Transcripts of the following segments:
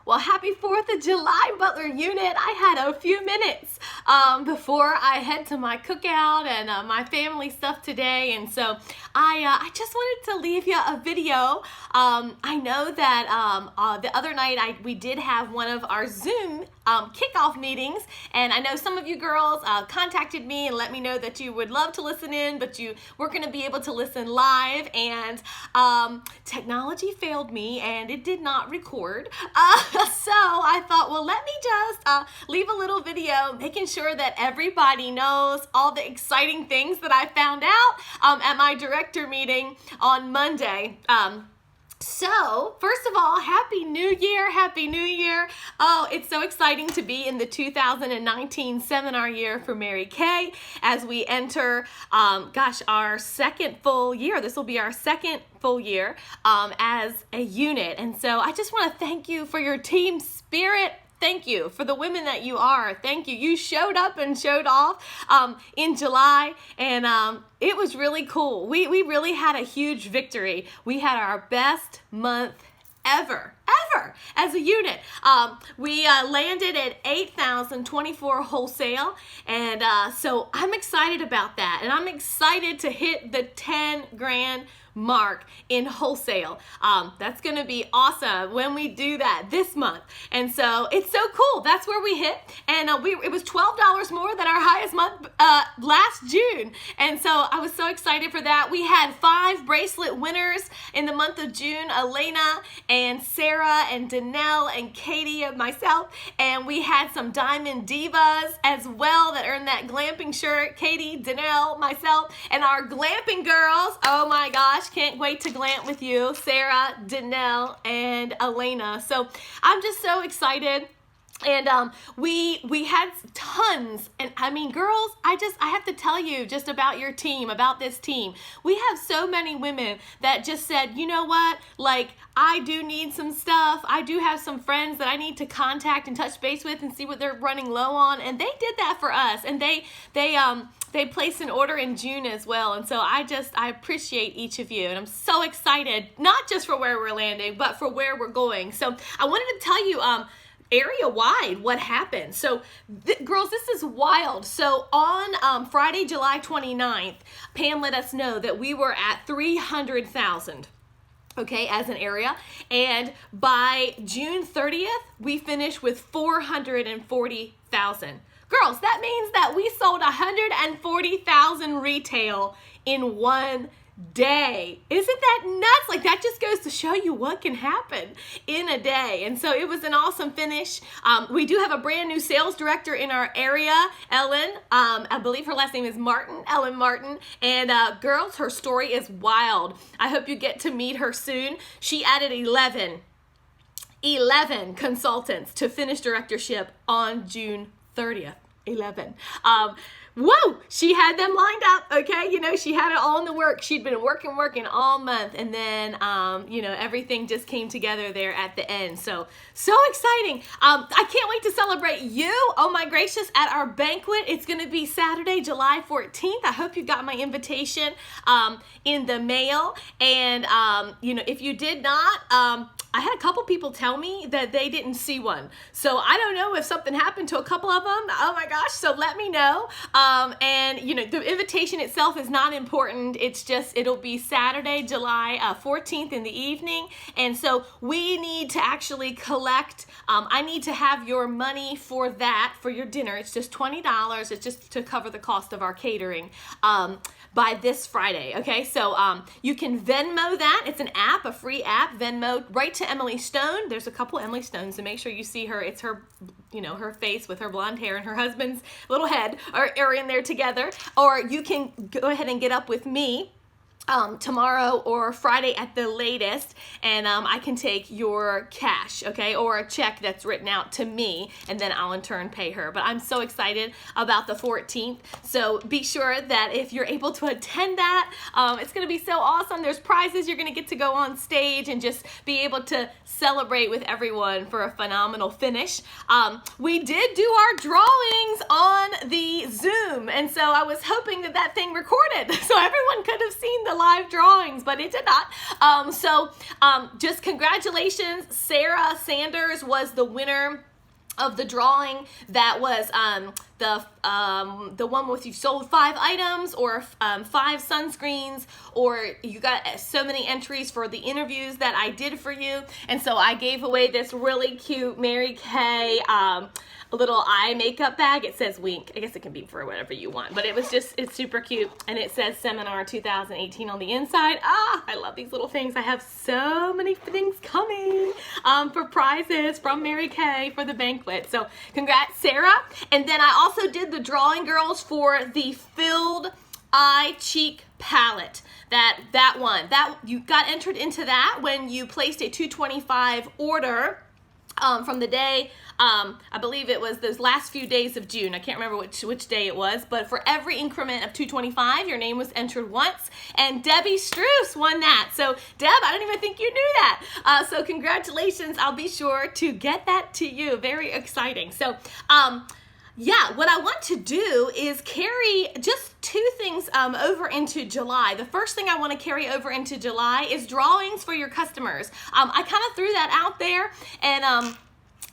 Well, happy 4th of July, Butler Unit. I had a few minutes before I head to my cookout and my family stuff today. And so I just wanted to leave you a video. I know that the other night we did have one of our Zoom kickoff meetings, and I know some of you girls contacted me and let me know that you would love to listen in, but you weren't going to be able to listen live, and technology failed me and it did not record. So I thought, well, let me just leave a little video making sure that everybody knows all the exciting things that I found out at my director meeting on Monday. So, first of all, Happy New Year, Happy New Year. Oh, it's so exciting to be in the 2019 seminar year for Mary Kay as we enter, our second full year. This will be our second full year as a unit. And so I just want to thank you for your team spirit. Thank you for the women that you are. Thank you. You showed up and showed off in July, and it was really cool. We really had a huge victory. We had our best month ever as a unit. We landed at 8,024 wholesale, and so I'm excited about that, and I'm excited to hit the 10 grand mark in wholesale. That's going to be awesome when we do that this month. And so it's so cool. That's where we hit. And it was $12 more than our highest month last June. And so I was so excited for that. We had 5 bracelet winners in the month of June: Elena and Sarah and Danelle and Katie and myself. And we had some Diamond Divas as well that earned that glamping shirt: Katie, Danelle, myself, and our glamping girls. Oh my gosh. Can't wait to glamp with you, Sarah, Danelle, and Elena. So I'm just so excited. And we had tons, and I mean, girls, I have to tell you just about your team, about this team. We have so many women that just said, you know what, like, I do need some stuff. I do have some friends that I need to contact and touch base with and see what they're running low on, and they did that for us, and they placed an order in June as well. And so I appreciate each of you, and I'm so excited, not just for where we're landing, but for where we're going. So I wanted to tell you area-wide what happened. So girls, this is wild. So on Friday, July 29th, Pam let us know that we were at 300,000. Okay, as an area, and by June 30th, we finished with 440,000. Girls, that means that we sold 140,000 retail in one day. Isn't that nuts? Like, that just goes to show you what can happen in a day. And so it was an awesome finish. We do have a brand new sales director in our area, Ellen. I believe her last name is Martin, Ellen Martin. And girls, her story is wild. I hope you get to meet her soon. She added 11 consultants to finish directorship on June 30th. 11. Whoa, she had them lined up, okay? You know, she had it all in the work. She'd been working all month, and then, everything just came together there at the end. So exciting. I can't wait to celebrate you, oh my gracious, at our banquet. It's going to be Saturday, July 14th. I hope you got my invitation in the mail, and, if you did not, I had a couple people tell me that they didn't see one. So I don't know if something happened to a couple of them. Oh my gosh, so let me know. The invitation itself is not important. It's just, it'll be Saturday, July 14th in the evening. And so we need to actually collect, I need to have your money for that, for your dinner. It's just $20. It's just to cover the cost of our catering. By this Friday, okay? So you can Venmo that. It's an app, a free app, Venmo, right to Emily Stone. There's a couple Emily Stones, so make sure you see her. It's her, her face with her blonde hair and her husband's little head are in there together. Or you can go ahead and get up with me tomorrow or Friday at the latest, and I can take your cash, okay, or a check that's written out to me, and then I'll in turn pay her. But I'm so excited about the 14th, so be sure that if you're able to attend that, it's going to be so awesome. There's prizes. You're going to get to go on stage and just be able to celebrate with everyone for a phenomenal finish. We did do our drawings on the Zoom, and so I was hoping that thing recorded so everyone could have seen the live drawings, but it did not. Just congratulations. Sarah Sanders was the winner of the drawing. That was the one with you sold 5 items or 5 sunscreens, or you got so many entries for the interviews that I did for you. And so I gave away this really cute Mary Kay a little eye makeup bag. It says Wink. I guess it can be for whatever you want, but it's super cute, and it says Seminar 2018 on the inside. I love these little things. I have so many things coming for prizes from Mary Kay for the banquet. So congrats, Sarah. And then I also did the drawing, girls, for the Filled Eye Cheek palette. That one you got entered into that when you placed a $225 order from the day, I believe it was those last few days of June. I can't remember which day it was, but for every increment of $225, your name was entered once, and Debbie Struess won that. So Deb, I don't even think you knew that. So congratulations. I'll be sure to get that to you. Very exciting. So, yeah, what I want to do is carry just 2 things over into July. The first thing I want to carry over into July is drawings for your customers. I kind of threw that out there, and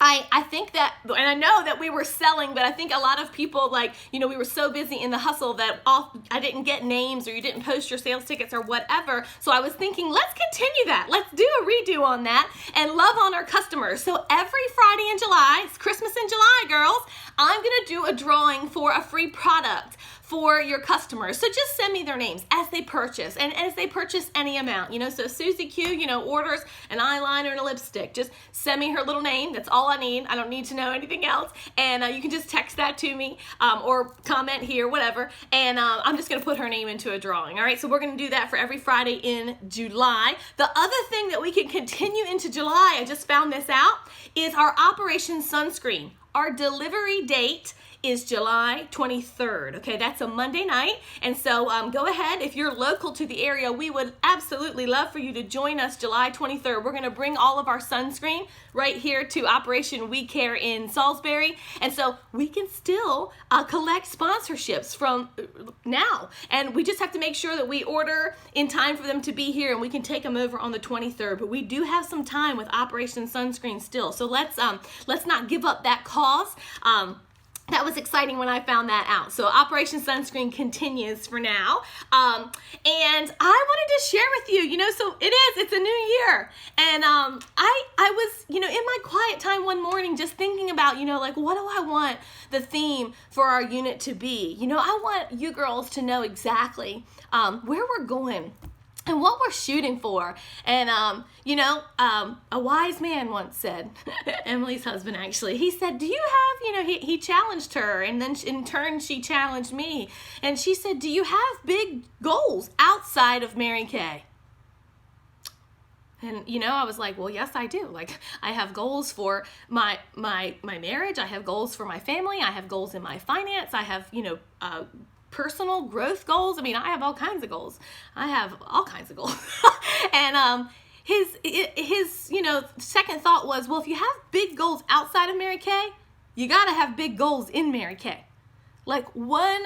I think that, and I know that we were selling, but I think a lot of people, we were so busy in the hustle that I didn't get names, or you didn't post your sales tickets or whatever. So I was thinking, let's continue that. Let's do a redo on that and love on our customers. So every Friday in July, it's Christmas in July, girls, I'm going to do a drawing for a free product for your customers. So just send me their names as they purchase, and as they purchase any amount, so Susie Q, orders an eyeliner and a lipstick. Just send me her little name. That's all I need. I don't need to know anything else. And you can just text that to me, or comment here, whatever. And I'm just going to put her name into a drawing. All right. So we're going to do that for every Friday in July. The other thing that we can continue into July, I just found this out, is our Operation Sunscreen. Our delivery date is July 23rd. Okay, that's a Monday night. And so go ahead. If you're local to the area, we would absolutely love for you to join us July 23rd. We're going to bring all of our sunscreen right here to Operation We Care in Salisbury. And so we can still collect sponsorships from now. And we just have to make sure that we order in time for them to be here, and we can take them over on the 23rd. But we do have some time with Operation Sunscreen still. So let's not give up that cause. That was exciting when I found that out. So Operation Sunscreen continues for now. And I wanted to share with you, so it's a new year. And I was, in my quiet time one morning just thinking about, what do I want the theme for our unit to be? I want you girls to know exactly where we're going and what we're shooting for. And, a wise man once said, Emily's husband actually, he said, do you have, he challenged her, and then in turn she challenged me. And she said, do you have big goals outside of Mary Kay? And, I was like, well, yes, I do. Like, I have goals for my marriage. I have goals for my family. I have goals in my finance. I have, personal growth goals. I have all kinds of goals. I have all kinds of goals. And his second thought was, well, if you have big goals outside of Mary Kay, you got to have big goals in Mary Kay. Like, one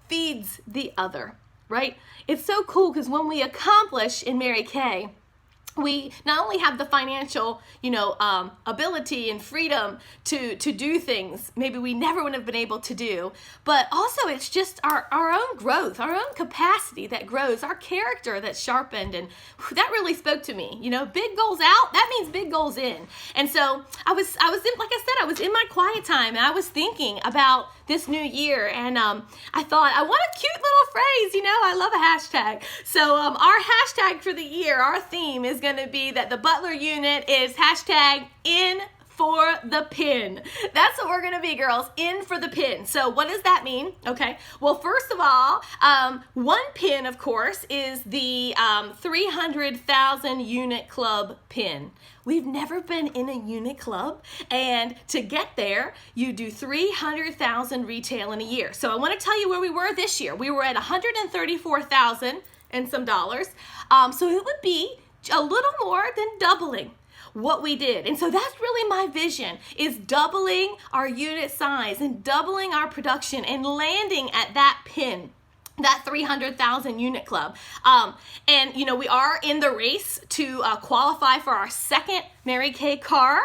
feeds the other, right? It's so cool because when we accomplish in Mary Kay, we not only have the financial, ability and freedom to do things maybe we never would have been able to do, but also it's just our own growth, our own capacity that grows, our character that's sharpened, and that really spoke to me. Big goals out, that means big goals in. And so I was in, like I said, I was in my quiet time, and I was thinking about this new year, and I thought, I want a cute little phrase, I love a hashtag. So our hashtag for the year, our theme is going to be that the Butler unit is hashtag in for the pin. That's what we're going to be, girls, in for the pin. So what does that mean? Okay, well, first of all, one pin, of course, is the 300,000 unit club pin. We've never been in a unit club, and to get there, you do 300,000 retail in a year. So I want to tell you where we were this year. We were at 134,000 and some dollars. So it would be a little more than doubling what we did. And so that's really my vision, is doubling our unit size and doubling our production and landing at that pin. that 300,000 unit club. And you know, we are in the race to qualify for our second Mary Kay car.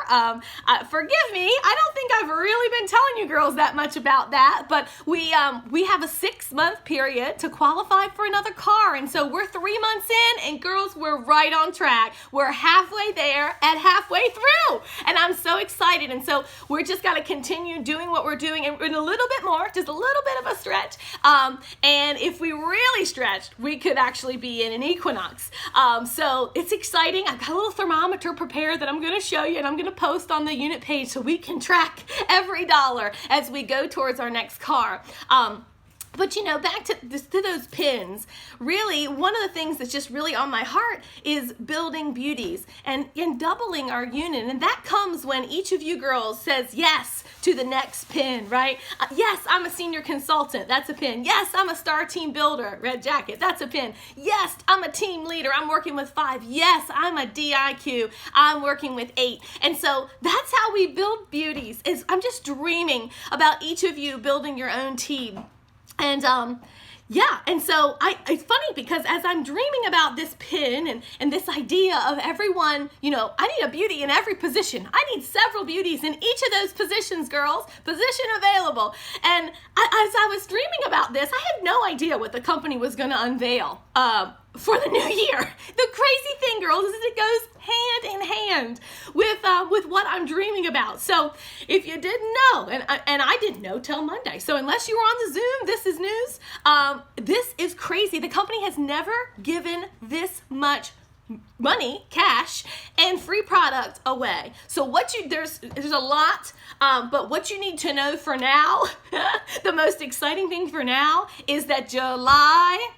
Forgive me, I don't think I've really been telling you girls that much about that, but we have a 6-month period to qualify for another car. And so we're 3 months in, and girls, we're right on track. We're halfway there and halfway through. And I'm so excited. And so we're just got to continue doing what we're doing and a little bit more, just a little bit of a stretch. And if we really stretched, we could actually be in an Equinox. So it's exciting. I've got a little thermometer prepared that I'm going to show you, and I'm going to post on the unit page so we can track every dollar as we go towards our next car. But you know, back to those pins, really one of the things that's just really on my heart is building beauties and doubling our unit. And that comes when each of you girls says yes to the next pin, right? Yes, I'm a senior consultant. That's a pin. Yes, I'm a star team builder, red jacket. That's a pin. Yes, I'm a team leader. I'm working with 5. Yes, I'm a DIQ. I'm working with 8. And so that's how we build beauties. I'm just dreaming about each of you building your own team. And yeah, and so it's funny because as I'm dreaming about this pin and this idea of everyone, you know, I need a beauty in every position. I need several beauties in each of those positions, girls. Position available. And as I was dreaming about this, I had no idea what the company was going to unveil for the new year. The crazy thing, girls, is it goes hand in hand with what I'm dreaming about. So if you didn't know, and I didn't know till Monday, so unless you were on the Zoom, this is news. This is crazy. The company has never given this much money, cash, and free product away. So there's a lot, but what you need to know for now, the most exciting thing for now is that July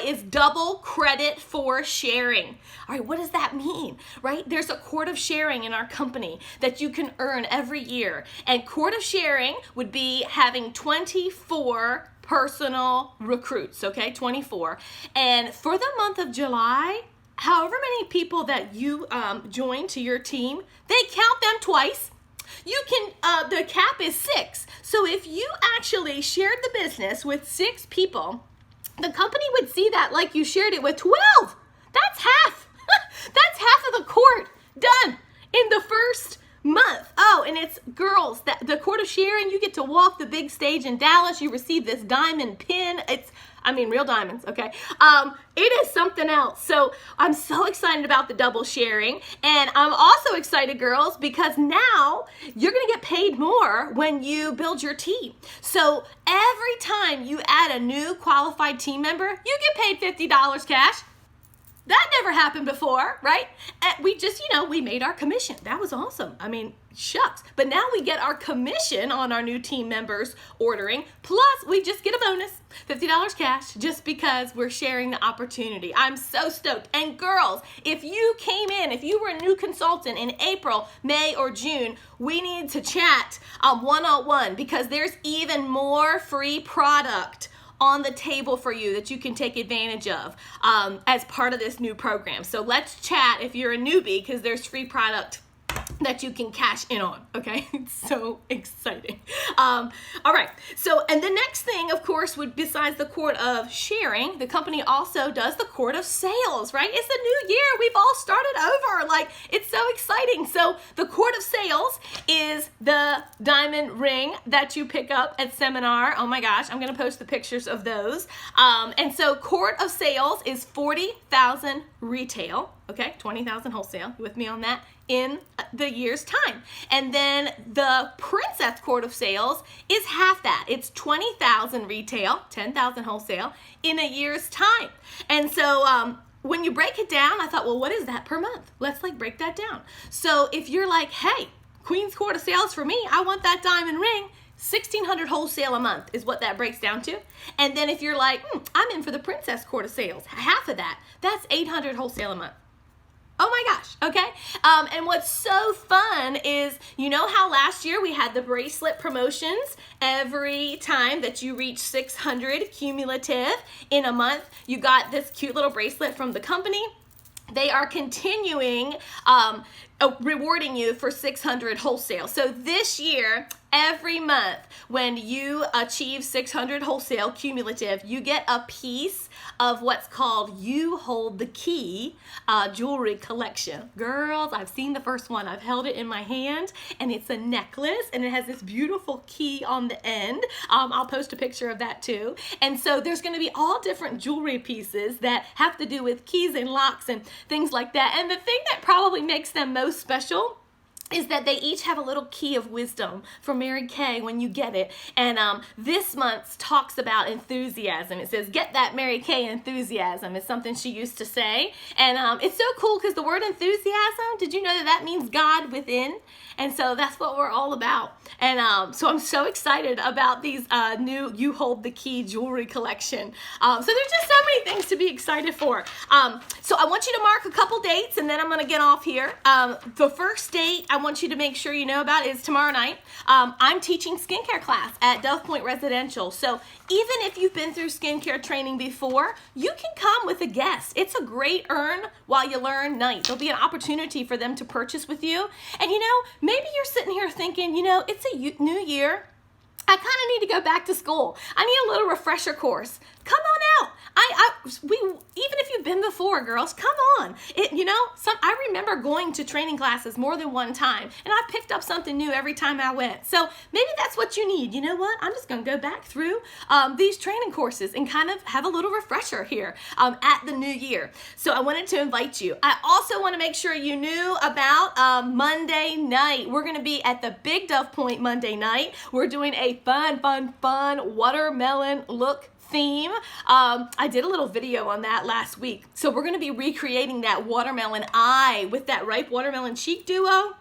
is double credit for sharing. All right, what does that mean, right? There's a quart of sharing in our company that you can earn every year. And quart of sharing would be having 24 personal recruits, okay, 24. And for the month of July, however many people that you join to your team, they count them twice. You can, the cap is 6. So if you actually shared the business with 6 people, the company would see that like you shared it with 12. That's half. That's half of the quart done in the first month. Oh, and it's girls, the quart of sharing, you get to walk the big stage in Dallas. You receive this diamond pin. Real diamonds, okay? It is something else. So I'm so excited about the double sharing. And I'm also excited, girls, because now you're going to get paid more when you build your team. So every time you add a new qualified team member, you get paid $50 cash. That never happened before, right? And we just, we made our commission. That was awesome. I mean, shucks. But now we get our commission on our new team members ordering. Plus, we just get a bonus, $50 cash, just because we're sharing the opportunity. I'm so stoked. And girls, if you were a new consultant in April, May, or June, we need to chat one-on-one because there's even more free product on the table for you that you can take advantage of as part of this new program. So let's chat if you're a newbie because there's free product that you can cash in on, okay? It's so exciting. All right, so, and the next thing, of course, besides the quart of sharing, the company also does the quart of sales, right? It's the new year. We've all started over. Like, it's so exciting. So the quart of sales is the diamond ring that you pick up at seminar. Oh my gosh, I'm going to post the pictures of those. And so quart of sales is 40,000 retail, okay? 20,000 wholesale. You with me on that? In the year's time. And then the princess quart of sales is half that. It's 20,000 retail, 10,000 wholesale in a year's time. And so when you break it down, I thought, well, what is that per month? Let's break that down. So if you're like, hey, Queen's quart of sales for me, I want that diamond ring, 1,600 wholesale a month is what that breaks down to. And then if you're like, I'm in for the princess quart of sales, half of that, that's 800 wholesale a month. Oh my gosh, okay? And what's so fun is, you know how last year we had the bracelet promotions? Every time that you reach 600 cumulative in a month, you got this cute little bracelet from the company. They are continuing rewarding you for 600 wholesale. So this year, Every month, when you achieve 600 wholesale cumulative, you get a piece of what's called You Hold the Key jewelry collection. Girls, I've seen the first one. I've held it in my hand, and it's a necklace, and it has this beautiful key on the end. I'll post a picture of that too. And so there's going to be all different jewelry pieces that have to do with keys and locks and things like that. And the thing that probably makes them most special is that they each have a little key of wisdom for Mary Kay when you get it. And this month talks about enthusiasm. It says, get that Mary Kay enthusiasm. It's something she used to say. And it's so cool because the word enthusiasm, did you know that that means God within? And so that's what we're all about. And so I'm so excited about these new You Hold the Key jewelry collection. So there's just so many things to be excited for. So I want you to mark a couple dates, and then I'm going to get off here. The first date I want you to make sure you know about is tomorrow night. I'm teaching skincare class at Dove Point Residential. So even if you've been through skincare training before, you can come with a guest. It's a great earn while you learn night. There'll be an opportunity for them to purchase with you. And you know, maybe you're sitting here thinking, you know, it's a new year. I kind of need to go back to school. I need a little refresher course. Come on out. Even if you've been before, girls, come on. I remember going to training classes more than one time, and I picked up something new every time I went. So maybe that's what you need. You know what? I'm just going to go back through these training courses and kind of have a little refresher here at the new year. So I wanted to invite you. I also want to make sure you knew about Monday night. We're going to be at the Big Dove Point Monday night. We're doing a fun watermelon look theme. I did a little video on that last week. So we're going to be recreating that watermelon eye with that ripe watermelon cheek duo.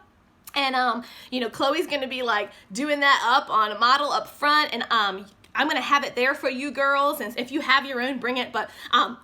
And, Chloe's going to be like doing that up on a model up front. And, I'm going to have it there for you girls. And if you have your own, bring it. But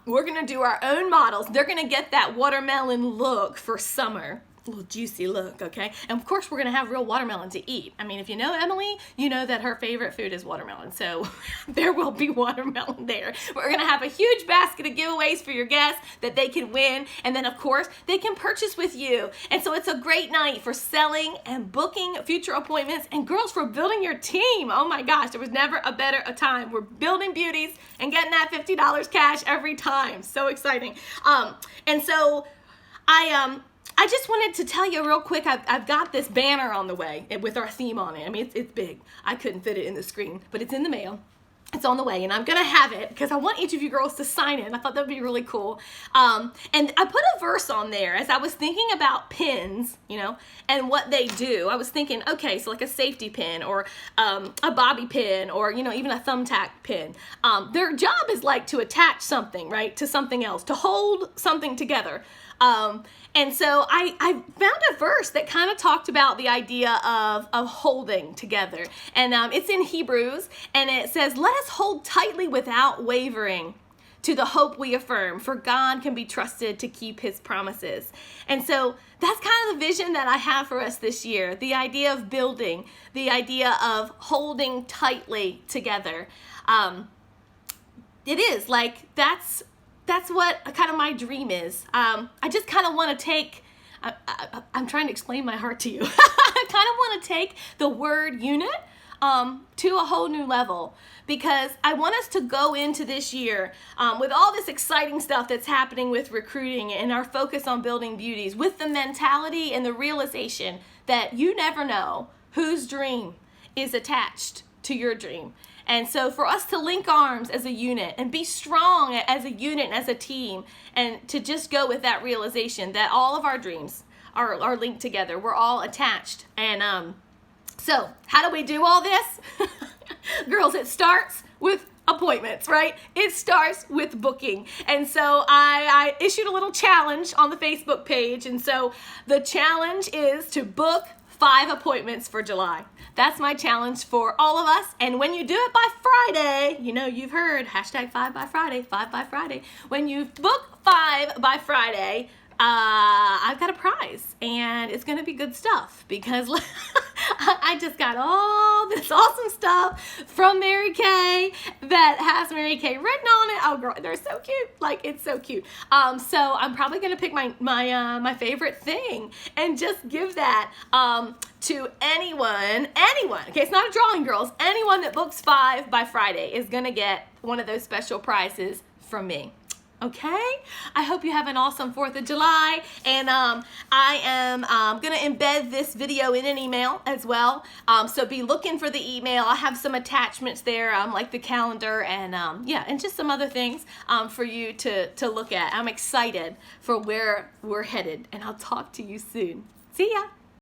we're going to do our own models. They're going to get that watermelon look for summer. A little juicy look, okay? And of course, we're going to have real watermelon to eat. I mean, if you know Emily, you know that her favorite food is watermelon. So there will be watermelon there. We're going to have a huge basket of giveaways for your guests that they can win. And then, of course, they can purchase with you. And so it's a great night for selling and booking future appointments. And girls, for building your team. Oh my gosh, there was never a better time. We're building beauties and getting that $50 cash every time. So exciting. And so I just wanted to tell you real quick, I've got this banner on the way with our theme on it. I mean, it's big. I couldn't fit it in the screen, but it's in the mail. It's on the way, and I'm going to have it because I want each of you girls to sign it. I thought that would be really cool. And I put a verse on there as I was thinking about pins, and what they do. I was thinking, okay, so like a safety pin or a bobby pin or, even a thumbtack pin. Their job is like to attach something, right, to something else, to hold something together. And so I found a verse that kind of talked about the idea of holding together. And it's in Hebrews, and it says, let us hold tightly without wavering to the hope we affirm, for God can be trusted to keep his promises. And so that's kind of the vision that I have for us this year, the idea of building, the idea of holding tightly together. It is like that's what kind of my dream is. I just kind of want to take, I'm trying to explain my heart to you. I kind of want to take the word unit to a whole new level, because I want us to go into this year with all this exciting stuff that's happening with recruiting and our focus on building beauties, with the mentality and the realization that you never know whose dream is attached to your dream. And so for us to link arms as a unit and be strong as a unit and as a team, and to just go with that realization that all of our dreams are linked together. We're all attached. And so how do we do all this? Girls, it starts with appointments, right? It starts with booking. And so I issued a little challenge on the Facebook page. And so the challenge is to book 5 appointments for July. That's my challenge for all of us. And when you do it by Friday, you've heard hashtag 5 by Friday, 5 by Friday. When you book 5 by Friday, I've got a prize, and it's going to be good stuff, because I just got all this awesome stuff from Mary Kay that has Mary Kay written on it. Oh girl, they're so cute. Like, it's so cute. So I'm probably gonna pick my favorite thing and just give that to anyone. Okay, it's not a drawing, girls. Anyone that books 5 by Friday is gonna get one of those special prizes from me. Okay, I hope you have an awesome 4th of July, and I am going to embed this video in an email as well, so be looking for the email. I'll have some attachments there, like the calendar and yeah, and just some other things for you to look at. I'm excited for where we're headed, and I'll talk to you soon. See ya!